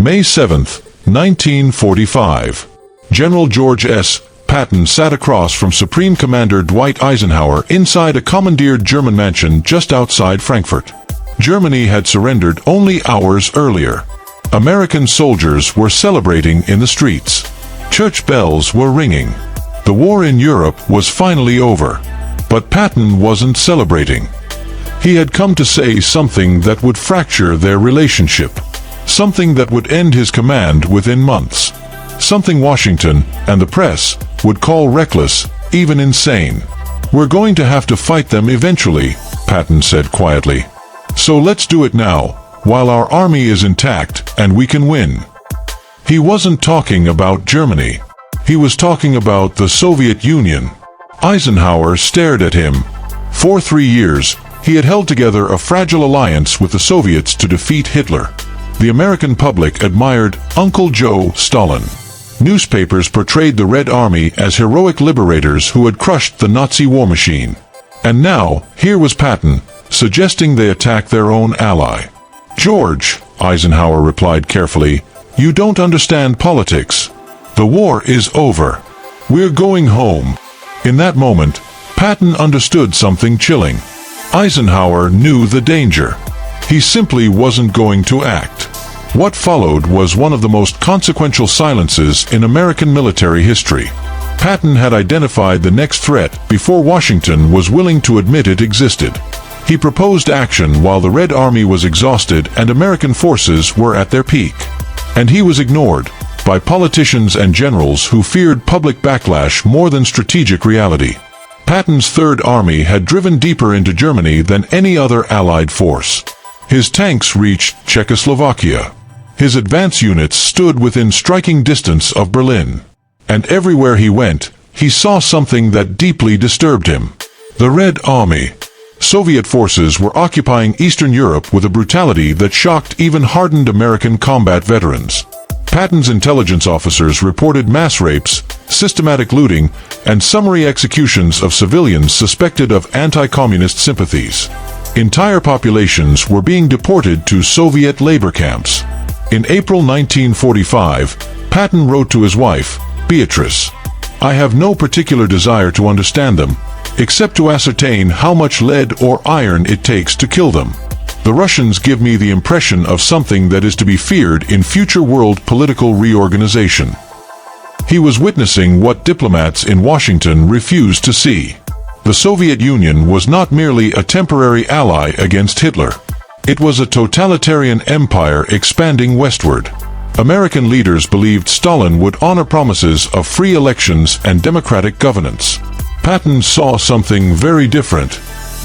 May 7, 1945. General George S. Patton sat across from Supreme Commander Dwight Eisenhower inside a commandeered German mansion just outside Frankfurt. Germany had surrendered only hours earlier. American soldiers were celebrating in the streets. Church bells were ringing. The war in Europe was finally over. But Patton wasn't celebrating. He had come to say something that would fracture their relationship. Something that would end his command within months. Something Washington and the press would call reckless, even insane. "We're going to have to fight them eventually," Patton said quietly. "So let's do it now, while our army is intact and we can win." He wasn't talking about Germany. He was talking about the Soviet Union. Eisenhower stared at him. For 3 years, he had held together a fragile alliance with the Soviets to defeat Hitler. The American public admired Uncle Joe Stalin. Newspapers portrayed the Red Army as heroic liberators who had crushed the Nazi war machine. And now, here was Patton, suggesting they attack their own ally. "George," Eisenhower replied carefully, "you don't understand politics. The war is over. We're going home." In that moment, Patton understood something chilling. Eisenhower knew the danger. He simply wasn't going to act. What followed was one of the most consequential silences in American military history. Patton had identified the next threat before Washington was willing to admit it existed. He proposed action while the Red Army was exhausted and American forces were at their peak. And he was ignored by politicians and generals who feared public backlash more than strategic reality. Patton's Third Army had driven deeper into Germany than any other Allied force. His tanks reached Czechoslovakia. His advance units stood within striking distance of Berlin. And everywhere he went, he saw something that deeply disturbed him. The Red Army. Soviet forces were occupying Eastern Europe with a brutality that shocked even hardened American combat veterans. Patton's intelligence officers reported mass rapes, systematic looting, and summary executions of civilians suspected of anti-communist sympathies. Entire populations were being deported to Soviet labor camps. In April 1945, Patton wrote to his wife, Beatrice, "I have no particular desire to understand them, except to ascertain how much lead or iron it takes to kill them. The Russians give me the impression of something that is to be feared in future world political reorganization." He was witnessing what diplomats in Washington refused to see. The Soviet Union was not merely a temporary ally against Hitler. It was a totalitarian empire expanding westward. American leaders believed Stalin would honor promises of free elections and democratic governance. Patton saw something very different.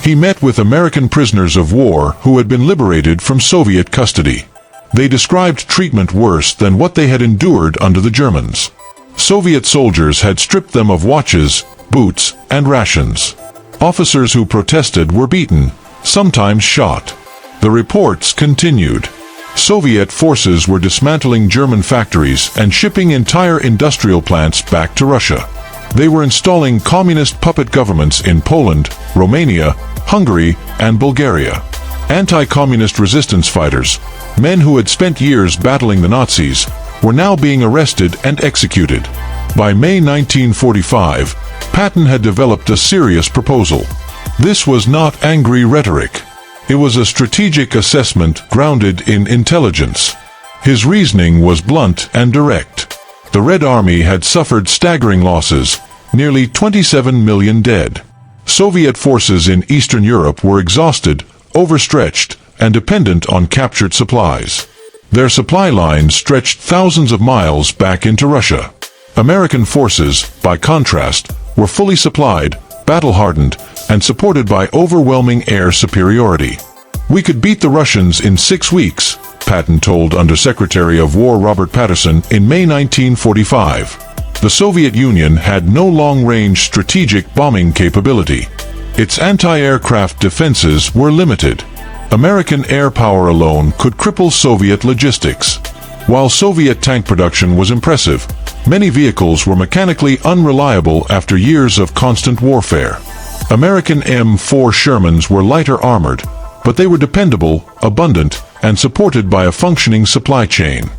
He met with American prisoners of war who had been liberated from Soviet custody. They described treatment worse than what they had endured under the Germans. Soviet soldiers had stripped them of watches, boots, and rations. Officers who protested were beaten, sometimes shot. The reports continued. Soviet forces were dismantling German factories and shipping entire industrial plants back to Russia. They were installing communist puppet governments in Poland, Romania, Hungary, and Bulgaria. Anti-communist resistance fighters, men who had spent years battling the Nazis, were now being arrested and executed. By May 1945, Patton had developed a serious proposal. This was not angry rhetoric. It was a strategic assessment grounded in intelligence. His reasoning was blunt and direct. The Red Army had suffered staggering losses, nearly 27 million dead. Soviet forces in Eastern Europe were exhausted, overstretched, and dependent on captured supplies. Their supply lines stretched thousands of miles back into Russia. American forces, by contrast, were fully supplied, battle-hardened, and supported by overwhelming air superiority. "We could beat the Russians in 6 weeks, Patton told Undersecretary of War Robert Patterson in May 1945. The Soviet Union had no long-range strategic bombing capability. Its anti-aircraft defenses were limited. American air power alone could cripple Soviet logistics. While Soviet tank production was impressive, many vehicles were mechanically unreliable after years of constant warfare. American M4 Shermans were lighter armored, but they were dependable, abundant, and supported by a functioning supply chain.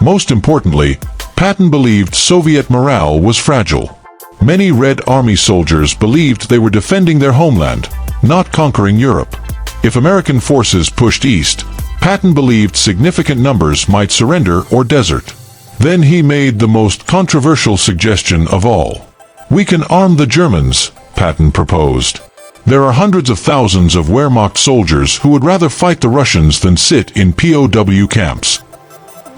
Most importantly, Patton believed Soviet morale was fragile. Many Red Army soldiers believed they were defending their homeland, not conquering Europe. If American forces pushed east, Patton believed significant numbers might surrender or desert. Then he made the most controversial suggestion of all. "We can arm the Germans," Patton proposed. "There are hundreds of thousands of Wehrmacht soldiers who would rather fight the Russians than sit in POW camps."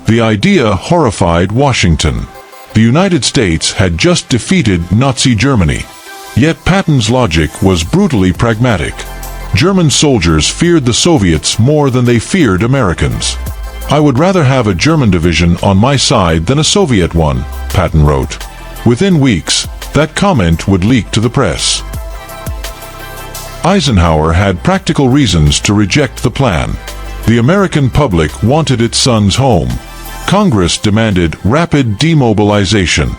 The idea horrified Washington. The United States had just defeated Nazi Germany. Yet Patton's logic was brutally pragmatic. German soldiers feared the Soviets more than they feared Americans. "I would rather have a German division on my side than a Soviet one," Patton wrote. Within weeks, that comment would leak to the press. Eisenhower had practical reasons to reject the plan. The American public wanted its sons home. Congress demanded rapid demobilization.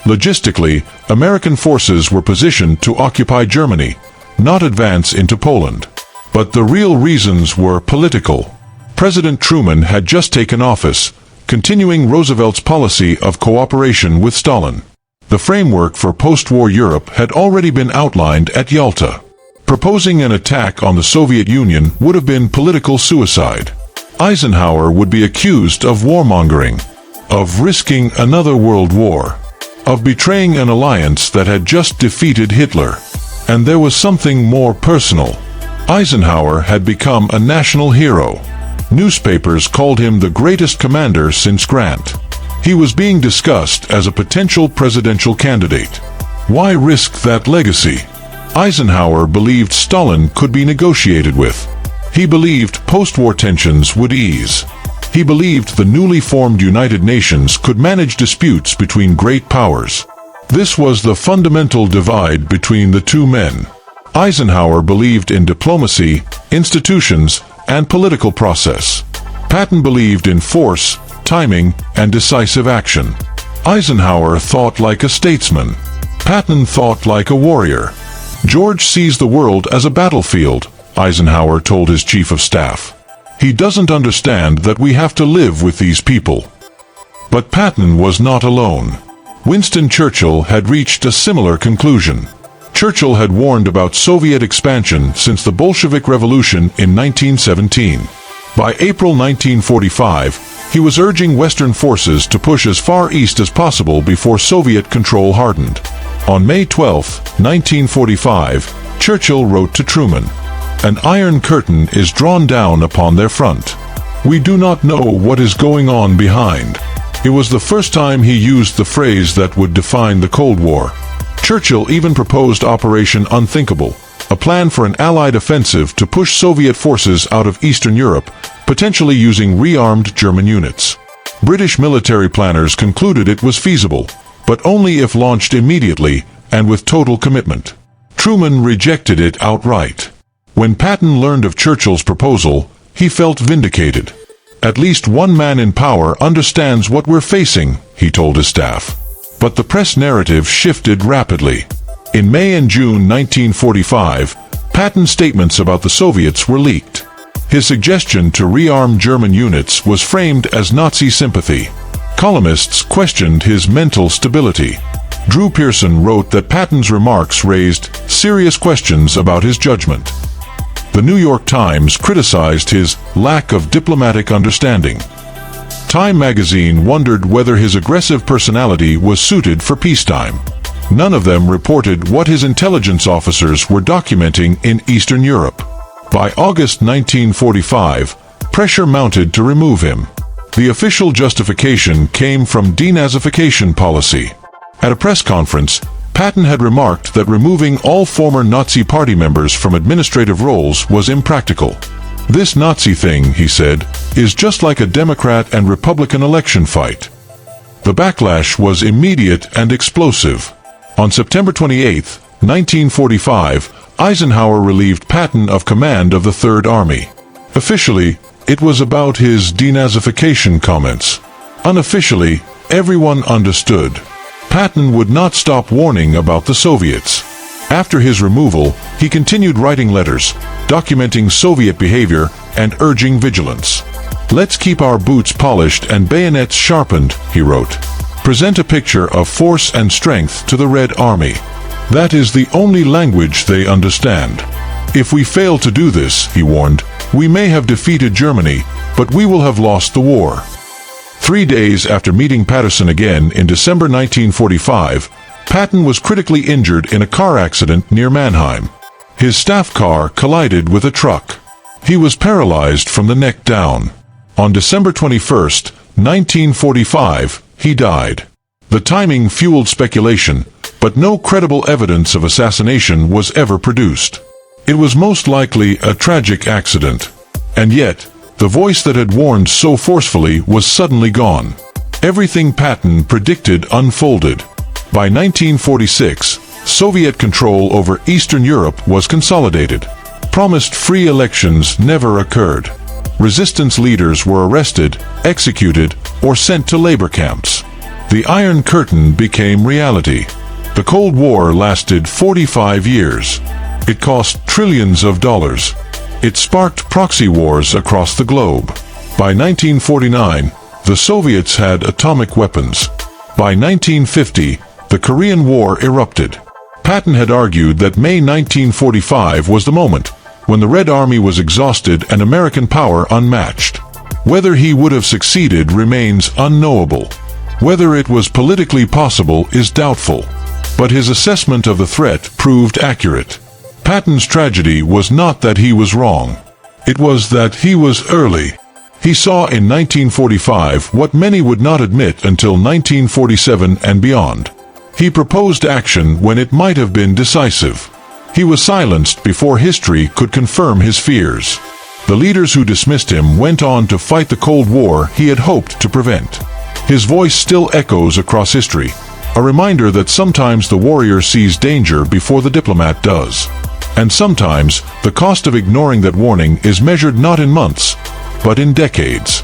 Logistically, American forces were positioned to occupy Germany, not advance into Poland. But the real reasons were political. President Truman had just taken office, continuing Roosevelt's policy of cooperation with Stalin. The framework for post-war Europe had already been outlined at Yalta. Proposing an attack on the Soviet Union would have been political suicide. Eisenhower would be accused of warmongering, of risking another world war, of betraying an alliance that had just defeated Hitler. And there was something more personal. Eisenhower had become a national hero. Newspapers called him the greatest commander since Grant. He was being discussed as a potential presidential candidate. Why risk that legacy? Eisenhower believed Stalin could be negotiated with. He believed post-war tensions would ease. He believed the newly formed United Nations could manage disputes between great powers. This was the fundamental divide between the two men. Eisenhower believed in diplomacy, institutions, and political process. Patton believed in force, timing, and decisive action. Eisenhower thought like a statesman. Patton thought like a warrior. "George sees the world as a battlefield," Eisenhower told his chief of staff. "He doesn't understand that we have to live with these people." But Patton was not alone. Winston Churchill had reached a similar conclusion. Churchill had warned about Soviet expansion since the Bolshevik Revolution in 1917. By April 1945, he was urging Western forces to push as far east as possible before Soviet control hardened. On May 12, 1945, Churchill wrote to Truman, "An iron curtain is drawn down upon their front. We do not know what is going on behind." It was the first time he used the phrase that would define the Cold War. Churchill even proposed Operation Unthinkable, a plan for an Allied offensive to push Soviet forces out of Eastern Europe, potentially using rearmed German units. British military planners concluded it was feasible, but only if launched immediately and with total commitment. Truman rejected it outright. When Patton learned of Churchill's proposal, he felt vindicated. "At least one man in power understands what we're facing," he told his staff. But the press narrative shifted rapidly. In May and June 1945, Patton's statements about the Soviets were leaked. His suggestion to rearm German units was framed as Nazi sympathy. Columnists questioned his mental stability. Drew Pearson wrote that Patton's remarks raised serious questions about his judgment. The New York Times criticized his lack of diplomatic understanding. Time magazine wondered whether his aggressive personality was suited for peacetime. None of them reported what his intelligence officers were documenting in Eastern Europe. By August 1945, pressure mounted to remove him. The official justification came from denazification policy. At a press conference, Patton had remarked that removing all former Nazi Party members from administrative roles was impractical. "This Nazi thing," he said, "is just like a Democrat and Republican election fight." The backlash was immediate and explosive. On September 28, 1945, Eisenhower relieved Patton of command of the Third Army. Officially, it was about his denazification comments. Unofficially, everyone understood. Patton would not stop warning about the Soviets. After his removal, he continued writing letters, documenting Soviet behavior and urging vigilance. "Let's keep our boots polished and bayonets sharpened," he wrote. "Present a picture of force and strength to the Red Army. That is the only language they understand. If we fail to do this," he warned, "we may have defeated Germany, but we will have lost the war." 3 days after meeting Patterson again in December 1945, Patton was critically injured in a car accident near Mannheim. His staff car collided with a truck. He was paralyzed from the neck down. On December 21, 1945, he died. The timing fueled speculation, but no credible evidence of assassination was ever produced. It was most likely a tragic accident. And yet, the voice that had warned so forcefully was suddenly gone. Everything Patton predicted unfolded. By 1946, Soviet control over Eastern Europe was consolidated. Promised free elections never occurred. Resistance leaders were arrested, executed, or sent to labor camps. The Iron Curtain became reality. The Cold War lasted 45 years. It cost trillions of dollars. It sparked proxy wars across the globe. By 1949, the Soviets had atomic weapons. By 1950, the Korean War erupted. Patton had argued that May 1945 was the moment when the Red Army was exhausted and American power unmatched. Whether he would have succeeded remains unknowable. Whether it was politically possible is doubtful. But his assessment of the threat proved accurate. Patton's tragedy was not that he was wrong. It was that he was early. He saw in 1945 what many would not admit until 1947 and beyond. He proposed action when it might have been decisive. He was silenced before history could confirm his fears. The leaders who dismissed him went on to fight the Cold War he had hoped to prevent. His voice still echoes across history, a reminder that sometimes the warrior sees danger before the diplomat does. And sometimes, the cost of ignoring that warning is measured not in months, but in decades.